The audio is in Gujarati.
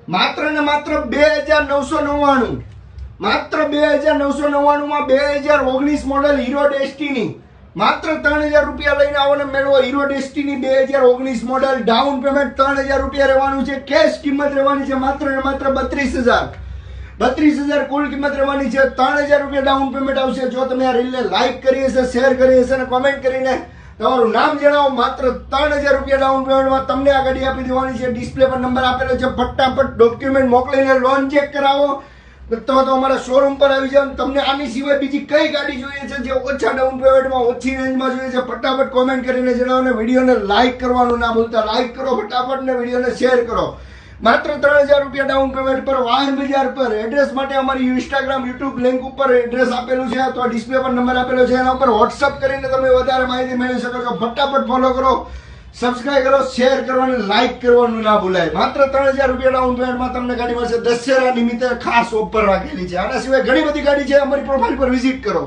માત્ર ને માત્ર 2999, માત્ર 2999 માં 2019 મોડેલ હીરો ડેસ્ટિની માત્ર 3000 રૂપિયા લઈને આવો ને મેળવો hero destiny 2019 model. Down payment 3000 રૂપિયા રહેવાનું છે. કેશ કિંમત રહેવાની છે માત્ર ને માત્ર 32,000 કુલ કિંમત રહેવાની છે. 3000 રૂપિયા ડાઉન પેમેન્ટ આવશે. જો તમે આ રીલને લાઈક કરી હશે, શેર કરી હશે અને કોમેન્ટ કરીને તમારું નામ જણાવો. માત્ર 3000 રૂપિયા ડાઉન પેમેન્ટમાં તમને આ ગાડી આપી દેવાની છે. ડિસ્પ્લે પર નંબર આપેલો છે. ફટાફટ ડોક્યુમેન્ટ મોકલીને લોન ચેક કરાવો. તો અમારા શોરૂમ પર આવી જાવ. તમને આની સિવાય બીજી કઈ ગાડી જોઈએ છે જે ઓછા ડાઉન પેમેન્ટમાં ઓછી રેન્જમાં જોઈએ છે, ફટાફટ કોમેન્ટ કરીને જણાવો. ને વિડીયોને લાઈક કરવાનું ના ભૂલતા. લાઈક કરો ફટાફટ ને વિડીયોને શેર કરો. માત્ર 3000 રૂપિયા ડાઉન પેમેન્ટ પર વાહન બજાર પર. એડ્રેસ માટે અમારી ઇન્સ્ટાગ્રામ યુટ્યુબ લિંક ઉપર એડ્રેસ આપેલું છે અથવા ડિસ્પ્લે પર નંબર આપેલો છે. એના ઉપર વોટ્સઅપ કરીને તમે વધારે માહિતી મેળવી શકો છો. ફટાફટ ફોલો કરો, સબસ્ક્રાઇબ કરો, શેર કરવાનું, લાઈક કરવાનું ના ભૂલાય. માત્ર 3000 રૂપિયા ડાઉન પેમેન્ટમાં તમને ગાડી મળશે. દશેરા નિમિત્તે ખાસ ઓફર રાખેલી છે. આના સિવાય ઘણી બધી ગાડી છે. અમારી પ્રોફાઇલ પર વિઝિટ કરો.